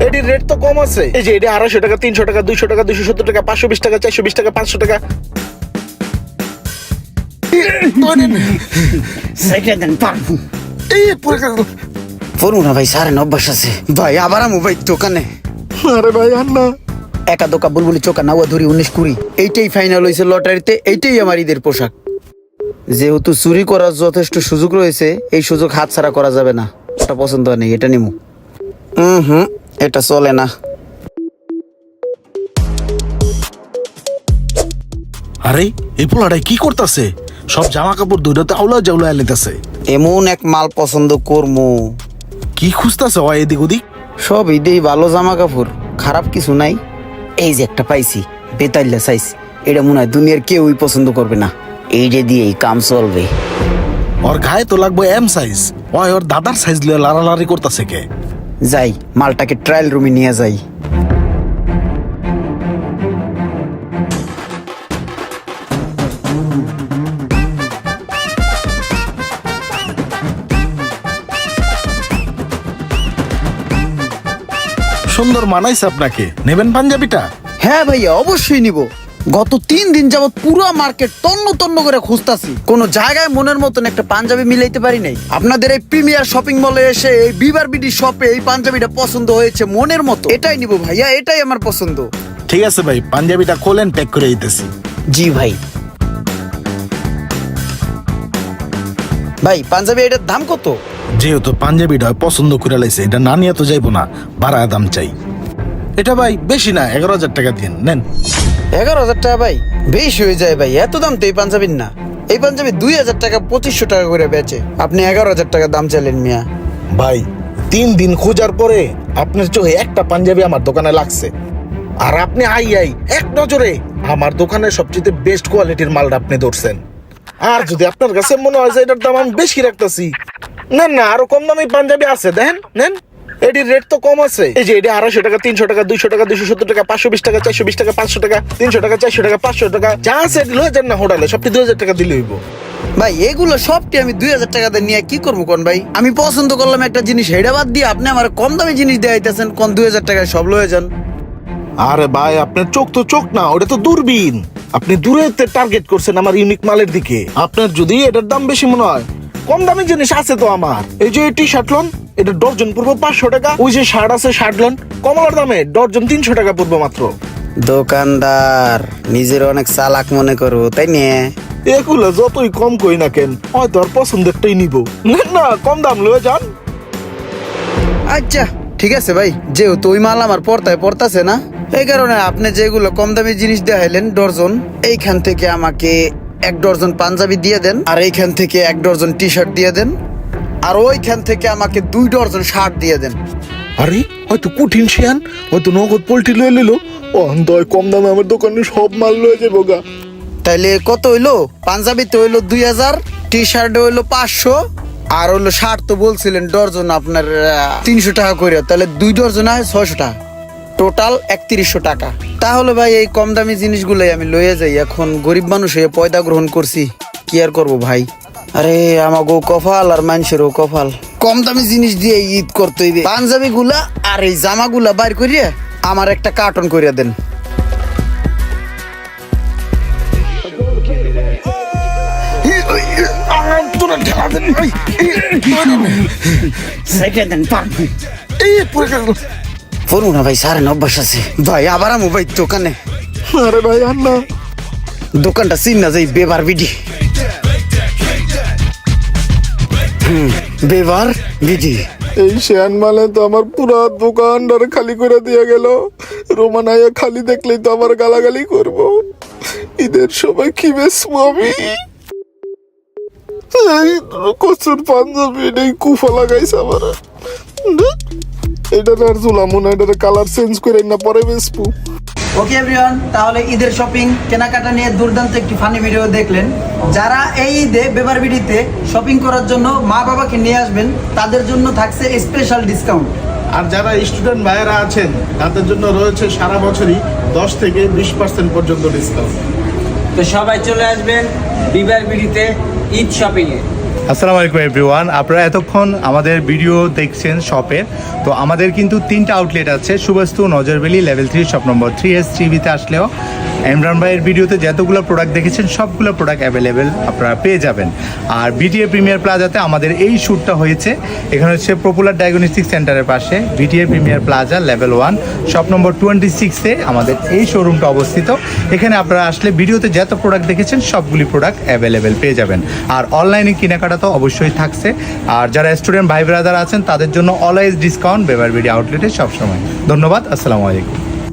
এটির রেট তো কম আছে। এই যে এটা 250 টাকা, 300 টাকা, 200 টাকা, 270 টাকা, 520 টাকা, 420 টাকা, 500 টাকা। পড়ু না ভাই, সারেন অভ্যাস আছে ভাই। আবার আমু ভাই দোকানে। আরে ভাই আর না, একা দোকা বুলবুলি চোকা নাওয়া ধরি 19-20 এইটাই ফাইনাল হয়েছে লটারিতে। এইটাই আমার ঈদের পোশাক। যেহেতু চুরি করার যথেষ্ট সুযোগ রয়েছে, এই সুযোগ হাতছাড়া করা যাবে না। এটা পছন্দ নেই, এটা নিমু। এটা চলে না। আরে এই পোলাটাই কি করতেছে? সব জামা কাপড় দুইটাতে আউলা জাউলা এলিতেছে। এমন এক মাল পছন্দ করমু। কি খুঁজতেছে ও এদিক ওদিক? সব ঈদেই ভালো জামা কাপড়, খারাপ কিছু নাই। এই যে একটা পাইছি, বেতাইল্লা সাইজ। এটা মনে হয় দুনিয়ার কেউই পছন্দ করবে না। এইটা দিয়েই কাম চলবে। ওর গায়ে তো লাগবে এম সাইজ। ওর দাদার সাইজ লিয়ে লাড়ালাড়ি করতেছে কে? যাই মালটাকে ট্রায়াল রুমে নিয়ে যাই। সুন্দর মানাইছে আপনাকে। নেবেন পাঞ্জাবিটা? হ্যাঁ ভাইয়া, অবশ্যই নিব। গত 3 দিন যাবত পুরো মার্কেট তন্ন তন্ন করে খুঁজতাছি, কোন জায়গায় মনের মতন একটা পাঞ্জাবি মিলাইতে পারি নাই। আপনাদের এই প্রিমিয়ার শপিং মলে এসে এই বিবার বিডি শপে এই পাঞ্জাবিটা পছন্দ হয়েছে মনের মতো। এটাই নিব ভাইয়া, এটাই আমার পছন্দ। ঠিক আছে ভাই, পাঞ্জাবিটা খোলেন, প্যাক করে দিতেছি। জি ভাই। ভাই পাঞ্জাবি এটার দাম কত? যেহেতু পাঞ্জাবিটা পছন্দ করে লাইছে, এটা না নিয়ে তো যাইবো না, বাড়ায় দাম চাই। এটা ভাই বেশি না, 11,000 টাকা দিন, নেন। 11,000 টাকা ভাই বেশি হয়ে যায় ভাই। এত দাম তো এই পাঞ্জাবির না। এই পাঞ্জাবি 2,000 টাকা 2,500 টাকা করে বেচে, আপনি 11,000 টাকা দাম চাইলেন মিয়া। ভাই 3 দিন খোঁজার পরে আপনার চোখে একটা পাঞ্জাবি আমার দোকানে লাগছে, আর আপনি আই এক নজরে আমার দোকানের সবচেয়ে বেস্ট কোয়ালিটির মালটা আপনি ধরছেন। আর যদি আপনার কাছে মনে হয় যে এটার দাম আমি বেশি রাখতেছি, নেন না, আরো কম দামি পাঞ্জাবি আছে, দেখেন নেন। এটির রেট তো কম আছে। এই যে এটা 250 টাকা, 300 টাকা, 200 টাকা, 270 টাকা, 520 টাকা, 420 টাকা, 500 টাকা, 300 টাকা, 400 টাকা, 500 টাকা, যা আছে লয়ে যান না হোটেলে, সবটি 2,000 টাকা দিলে হইব। ভাই এগুলো সবটি আমি 2,000 টাকা দিয়ে নিয়ে কি করবো কোন ভাই? আমি পছন্দ করলাম একটা জিনিস, হেডা বাদ দিয়ে আপনি আমার কম দামি জিনিস দেখাইতেছেন। কোন 2,000 টাকায় সব লয়ে যান? আরে ভাই আপনার চোখ তো চোখ না, ওটা তো দূরবীন। আপনি দূরে টার্গেট করছেন আমার ইউনিক মালের দিকে। আপনার যদি এটার দাম বেশি মনে হয়, কম দামি জিনিস আছে তো আমার। এই যে টি শার্ট লন, এটা ডর্জন পড়বো 500 টাকা। ওই যে শার্ট আছে, শার্ট লন কমলার দামে ডর্জন 300 টাকা পড়বো মাত্র। দোকানদার নিজের অনেক চালাক মনে করো, তাই নিয়ে এগুলো যতই কম কই না কেন, হয়তো আর পছন্দেরটাই নিব। না কম দাম লয়ে যান। আচ্ছা ঠিক আছে ভাই, যেহেতু ওই মাল আমার পড়তাছে না, এই কারণে আপনি যেগুলো কম দামি জিনিস দেখাইলেন ডর্জন, এইখান থেকে আমাকে 1 ডর্জন পাঞ্জাবি দিয়ে দেন, আর এইখান থেকে 1 ডর্জন টি শার্ট দিয়ে দেন, আর ওইখান থেকে আমাকে 2 ডর্জন শার্ট দিয়ে দেন। আরে হয়তো কঠিন শিয়ান, হয়তো নগদ পোল্ট্রি লয়ে নিল। ও কম দামে আমার দোকানে সব মাল লয়ে যাবো গা। তাইলে কত হইলো? পাঞ্জাবিতে হইলো 2,000, টি শার্টে হইলো 500, আর হইলো শার্ট তো বলছিলেন ডর্জন আপনার 300 টাকা করে। তাহলে 2 ডর্জন হয় 600 টাকা, টোটাল 3100 টাকা। তাহলে ভাই এই কম দামি জিনিসগুলোই আমি লইয়া যাই। এখন গরিব মানুষ হয়ে পয়দা গ্রহণ করছি, কি আর করবো ভাই। আরে আমাগো কপাল আর মানুষেরও কপাল, কম দামি জিনিস দিয়ে ঈদ করতে হইবে। পাঞ্জাবি গুলা আর এই জামা গুলা বাইর করিয়া আমার একটা কার্টন করিয়া দেন। পড়ু না ভাই, সারেন অভ্যাস আছে ভাই। আবার আমু ভাই দোকানে। আরে ভাই আর না, দোকানটা চিন না যাই, বেবার বিডি। বেবার বিডি। এই শেয়ান মালে তো আমার পুরা দোকানদার খালি করে দিয়ে গেল। রোমানাইয়া খালি দেখলেই তো আমার গালাগালি করব। ঈদের সময় কি বেচবো আমি? এই কচুর পাঞ্জাবি এটাই কুফা লাগাইছে আমার। এটা আর জুলামো না, এটা কালার চেঞ্জ করে না পরে বেচবো। ওকে এভরিওয়ান, তাহলে ঈদের শপিং কেনাকাটা নিয়ে দুর্দান্ত একটি ফানি ভিডিও দেখলেন। যারা এই ঈদে বেবার বিডিতে শপিং করার জন্য মা বাবাকে নিয়ে আসবেন, তাদের জন্য থাকছে স্পেশাল ডিসকাউন্ট। আর যারা স্টুডেন্ট ভাইয়েরা আছেন, তাদের জন্য রয়েছে সারা বছরই 10 থেকে 20% পর্যন্ত ডিসকাউন্ট। তো সবাই চলে আসবেন বিবার বিডিতে ঈদ শপিংয়ে। আসসালামু আলাইকুম এভরিওয়ান, আপনারা এতক্ষণ আমাদের ভিডিও দেখছেন শপের। তো আমাদের কিন্তু 3টা আউটলেট আছে, সুবাস্তু, নজরবেলি, লেভেল 3 শপ নম্বর 3S3Bতে আসলেও ইমরান ভাইয়ের ভিডিওতে যতগুলো প্রোডাক্ট দেখেছেন সবগুলো প্রোডাক্ট অ্যাভেলেবেল আপনারা পেয়ে যাবেন। আর বিটিএ প্রিমিয়ার প্লাজাতে আমাদের এই শ্যুটটা হয়েছে, এখানে হচ্ছে পপুলার ডায়াগনস্টিক সেন্টারের পাশে BTA premier plaza level 1 shop number 26-এ আমাদের এই শোরুমটা অবস্থিত। এখানে আপনারা আসলে ভিডিওতে যত প্রোডাক্ট দেখেছেন সবগুলি প্রোডাক্ট অ্যাভেলেবেল পেয়ে যাবেন। আর অনলাইনে কেনাকাটা তো অবশ্যই থাকছে। আর যারা স্টুডেন্ট ভাই ব্রাদার আছেন তাদের জন্য অলওয়েজ ডিসকাউন্ট বেবার বিডি আউটলেটে সবসময়। ধন্যবাদ, আসসালামু আলাইকুম।